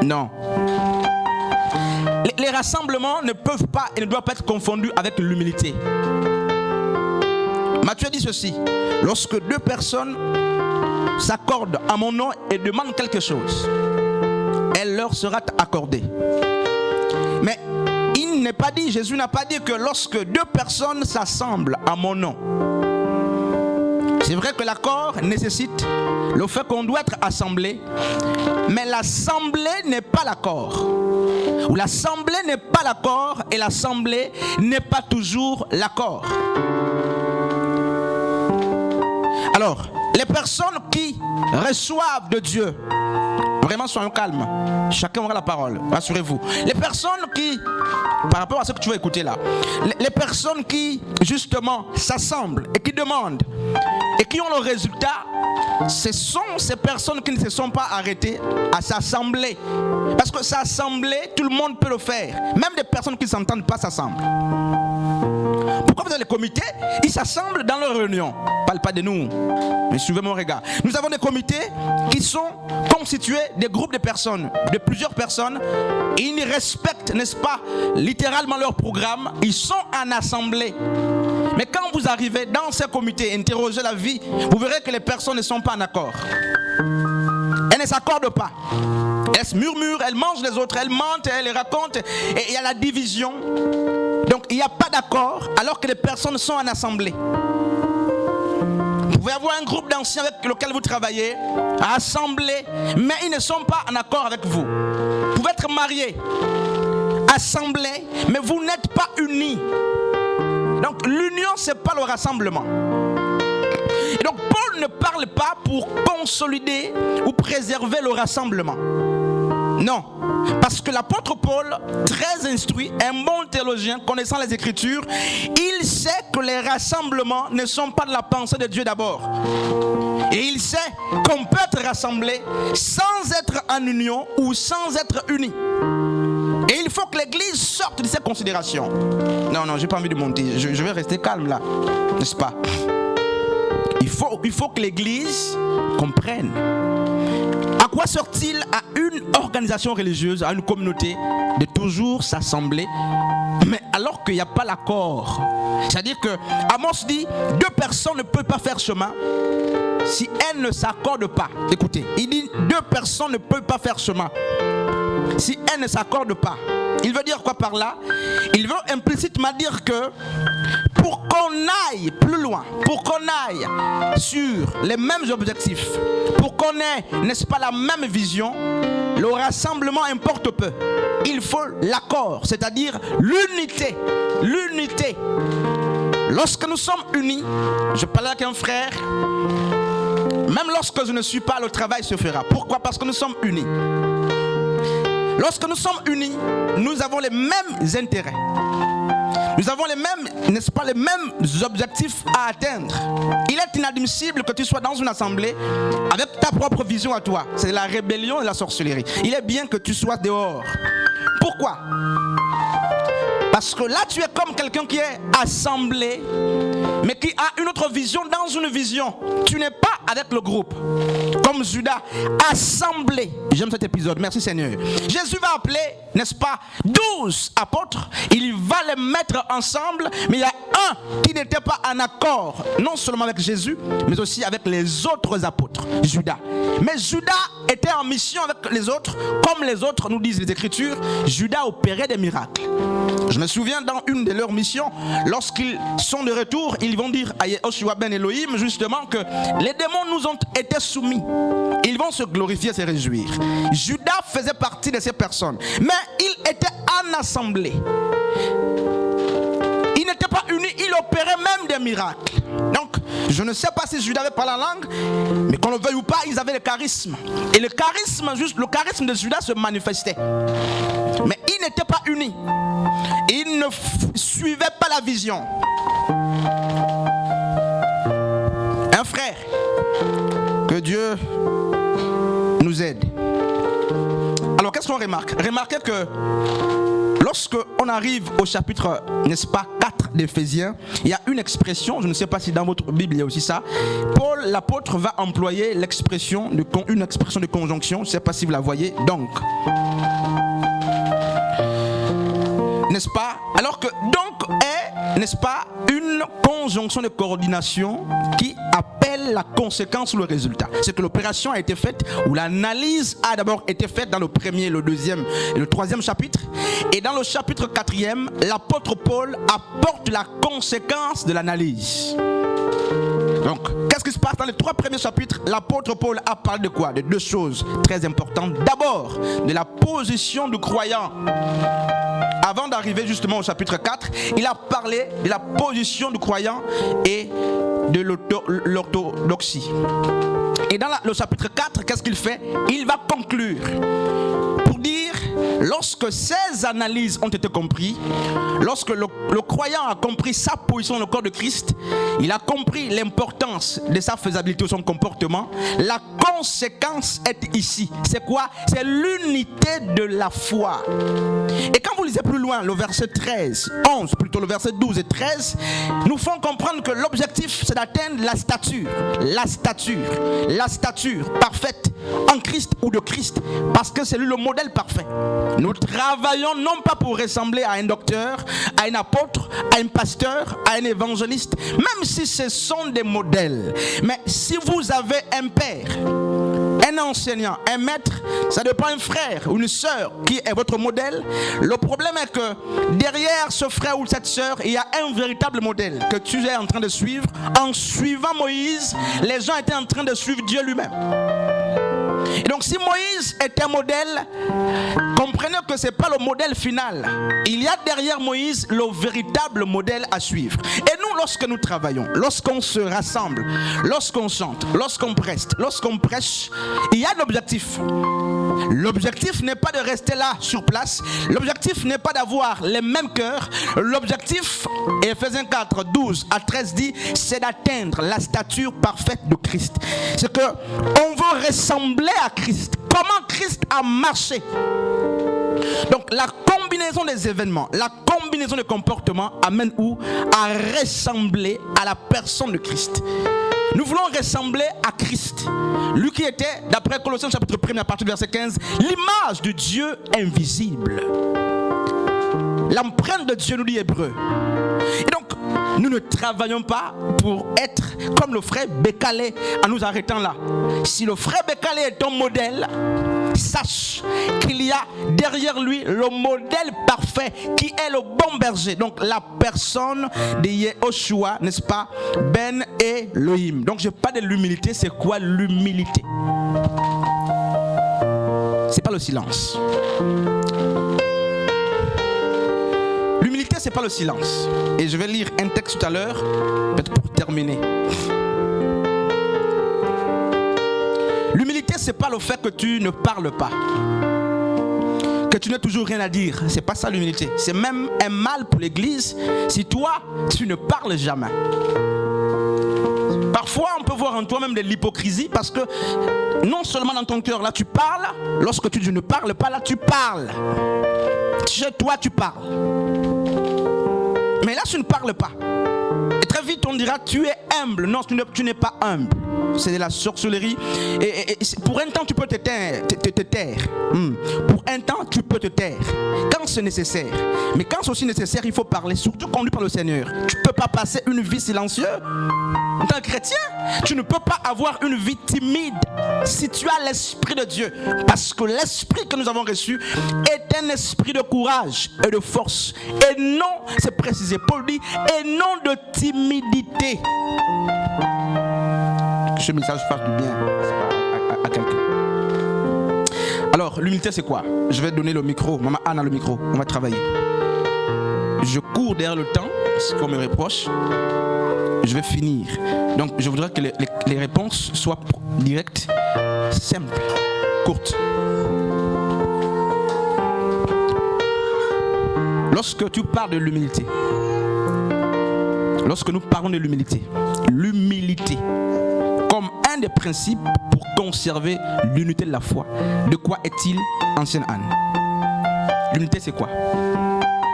Non. Les rassemblements ne peuvent pas et ne doivent pas être confondus avec l'humilité. Matthieu dit ceci: lorsque deux personnes s'accordent à mon nom et demandent quelque chose, elle leur sera accordée. Mais il n'est pas dit, Jésus n'a pas dit que lorsque deux personnes s'assemblent à mon nom. C'est vrai que l'accord nécessite le fait qu'on doit être assemblé, mais l'assemblée n'est pas l'accord. Ou l'assemblée n'est pas l'accord et l'assemblée n'est pas toujours l'accord. Alors, les personnes qui reçoivent de Dieu, vraiment soyons calmes, chacun aura la parole, rassurez-vous. Les personnes qui, par rapport à ce que tu vas écouter là, les personnes qui justement s'assemblent et qui demandent et qui ont le résultat, ce sont ces personnes qui ne se sont pas arrêtées à s'assembler. Parce que s'assembler, tout le monde peut le faire. Même des personnes qui ne s'entendent pas s'assemblent. Pourquoi vous avez les comités? Ils s'assemblent dans leur réunion. Je ne parle pas de nous, mais suivez mon regard. Nous avons des comités qui sont constitués des groupes de personnes, de plusieurs personnes. Et ils respectent, n'est-ce pas, littéralement leur programme. Ils sont en assemblée. Mais quand vous arrivez dans ces comités, interrogez la vie, vous verrez que les personnes ne sont pas en accord. Elles ne s'accordent pas. Elles se murmurent, elles mangent les autres, elles mentent, elles racontent. Et il y a la division. Donc il n'y a pas d'accord alors que les personnes sont en assemblée. Vous pouvez avoir un groupe d'anciens avec lequel vous travaillez, assemblés, mais ils ne sont pas en accord avec vous. Vous pouvez être mariés, assemblés, mais vous n'êtes pas unis. Donc l'union, ce n'est pas le rassemblement. Et donc Paul ne parle pas pour consolider ou préserver le rassemblement. Non, parce que l'apôtre Paul, très instruit, un bon théologien, connaissant les Écritures, il sait que les rassemblements ne sont pas de la pensée de Dieu d'abord. Et il sait qu'on peut être rassemblé sans être en union ou sans être uni. Et il faut que l'Église sorte de ces considérations. Non, j'ai pas envie de monter, je vais rester calme là, n'est-ce pas? Il faut que l'Église comprenne. À quoi sort-il à une organisation religieuse, à une communauté, de toujours s'assembler, mais alors qu'il n'y a pas l'accord? C'est-à-dire que Amos dit, deux personnes ne peuvent pas faire chemin si elles ne s'accordent pas. Écoutez, il dit, deux personnes ne peuvent pas faire chemin si elles ne s'accordent pas. Il veut dire quoi par là? Il veut implicitement dire que pour qu'on aille plus loin, pour qu'on aille sur les mêmes objectifs, pour qu'on ait, n'est-ce pas, la même vision, le rassemblement importe peu. Il faut l'accord, c'est-à-dire l'unité. L'unité. Lorsque nous sommes unis, je parlais avec un frère, même lorsque je ne suis pas, le travail se fera. Pourquoi? Parce que nous sommes unis. Lorsque nous sommes unis, nous avons les mêmes intérêts. Nous avons les mêmes, n'est-ce pas, les mêmes objectifs à atteindre. Il est inadmissible que tu sois dans une assemblée avec ta propre vision à toi. C'est la rébellion et la sorcellerie. Il est bien que tu sois dehors. Pourquoi? Parce que là, tu es comme quelqu'un qui est assemblé, mais qui a une autre vision dans une vision. Tu n'es pas avec le groupe. Comme Judas, assemblé. J'aime cet épisode, merci Seigneur. Jésus va appeler, n'est-ce pas, 12 apôtres. Il va les mettre ensemble, mais il y a un qui n'était pas en accord, non seulement avec Jésus, mais aussi avec les autres apôtres, Judas. Mais Judas était en mission avec les autres, comme les autres nous disent les Écritures. Judas opérait des miracles. Je me souviens dans une de leurs missions, lorsqu'ils sont de retour, ils vont dire à Yehoshua ben Elohim justement que les démons nous ont été soumis. Ils vont se glorifier, se réjouir. Judas faisait partie de ces personnes, mais il était en assemblée. Il n'était pas uni, il opérait même des miracles. Donc, je ne sais pas si Judas avait parlé la langue, mais qu'on le veuille ou pas, ils avaient le charisme. Et le charisme de Judas se manifestait. Mais ils n'étaient pas unis. Ils ne suivaient pas la vision. Un frère, que Dieu nous aide. Alors, qu'est-ce qu'on remarque? Remarquez que lorsque on arrive au chapitre, n'est-ce pas, 4 d'Éphésiens, il y a une expression, je ne sais pas si dans votre Bible il y a aussi ça. Paul, l'apôtre, va employer une expression de conjonction, je ne sais pas si vous la voyez, donc. N'est-ce pas? Alors que donc est, n'est-ce pas, une conjonction de coordination qui appelle la conséquence ou le résultat. C'est que l'opération a été faite, ou l'analyse a d'abord été faite dans le premier, le deuxième et le troisième chapitre. Et dans le chapitre 4e, l'apôtre Paul apporte la conséquence de l'analyse. Donc, qu'est-ce qui se passe dans les 3 premiers chapitres? L'apôtre Paul a parlé de quoi? De 2 choses très importantes. D'abord, de la position du croyant. Avant d'arriver justement au chapitre 4, il a parlé de la position du croyant et de l'orthodoxie. Et dans le chapitre 4, qu'est-ce qu'il fait? Il va conclure pour dire, lorsque ces analyses ont été comprises, lorsque le croyant a compris sa position dans le corps de Christ, il a compris l'importance de sa faisabilité ou son comportement, la conséquence est ici. C'est quoi? C'est l'unité de la foi. Et quand vous lisez plus loin, le verset 13, 11, plutôt le verset 12 et 13, nous font comprendre que l'objectif, c'est d'atteindre la stature parfaite en Christ ou de Christ, parce que c'est lui le modèle parfait. Nous travaillons non pas pour ressembler à un docteur, à un apôtre, à un pasteur, à un évangéliste, même si ce sont des modèles. Mais si vous avez un père, un enseignant, un maître, ça dépend un frère ou une sœur qui est votre modèle. Le problème est que derrière ce frère ou cette sœur, il y a un véritable modèle que tu es en train de suivre. En suivant Moïse, les gens étaient en train de suivre Dieu lui-même. Et donc si Moïse est un modèle, comprenez que ce n'est pas le modèle final. Il y a derrière Moïse le véritable modèle à suivre. Et nous, lorsque nous travaillons, lorsqu'on se rassemble, lorsqu'on chante, lorsqu'on prêche, il y a un objectif. L'objectif n'est pas de rester là sur place. L'objectif n'est pas d'avoir les mêmes cœurs. L'objectif, Éphésiens 4, 12 à 13 dit, c'est d'atteindre la stature parfaite de Christ. C'est que on veut ressembler à Christ. Comment Christ a marché. Donc la combinaison des événements, la combinaison des comportements amène où? À ressembler à la personne de Christ. Nous voulons ressembler à Christ. Lui qui était, d'après Colossiens chapitre 1 à partir du verset 15, l'image de Dieu invisible. L'empreinte de Dieu, nous dit Hébreu. Et donc, nous ne travaillons pas pour être comme le frère Bécalé en nous arrêtant là. Si le frère Bécalé est ton modèle, sache qu'il y a derrière lui le modèle parfait qui est le bon berger. Donc la personne de Yehoshua, n'est-ce pas? Ben Elohim. Donc je parle de l'humilité. C'est quoi l'humilité? C'est pas le silence. L'humilité, c'est pas le silence. Et je vais lire un texte tout à l'heure, peut-être pour terminer. L'humilité, c'est pas le fait que tu ne parles pas, que tu n'as toujours rien à dire. C'est pas ça l'humilité. C'est même un mal pour l'église si toi, tu ne parles jamais. Parfois, on peut voir en toi-même de l'hypocrisie parce que non seulement dans ton cœur, là tu parles, lorsque tu ne parles pas, là tu parles. Chez toi, tu parles. Mais là, tu ne parles pas. Et très vite, on dira, tu es humble. Non, tu n'es pas humble. C'est de la sorcellerie. Et pour un temps, tu peux te taire. Pour un temps, tu peux te taire. Quand c'est nécessaire. Mais quand c'est aussi nécessaire, il faut parler. Surtout conduit par le Seigneur. Tu ne peux pas passer une vie silencieuse. En tant que chrétien, tu ne peux pas avoir une vie timide si tu as l'esprit de Dieu. Parce que l'esprit que nous avons reçu est un esprit de courage et de force. Et non, c'est précisé, Paul dit, et non de timidité. Que ce message fasse du bien à quelqu'un. Alors, l'humilité, c'est quoi? Je vais donner le micro. Maman Anne a le micro. On va travailler. Je cours derrière le temps, ce qu'on me reproche. Je vais finir. Donc, je voudrais que les réponses soient directes, simples, courtes. Lorsque tu parles de l'humilité, lorsque nous parlons de l'humilité, l'humilité, comme un des principes pour conserver l'unité de la foi, de quoi est-il, ancienne Anne? L'unité, c'est quoi?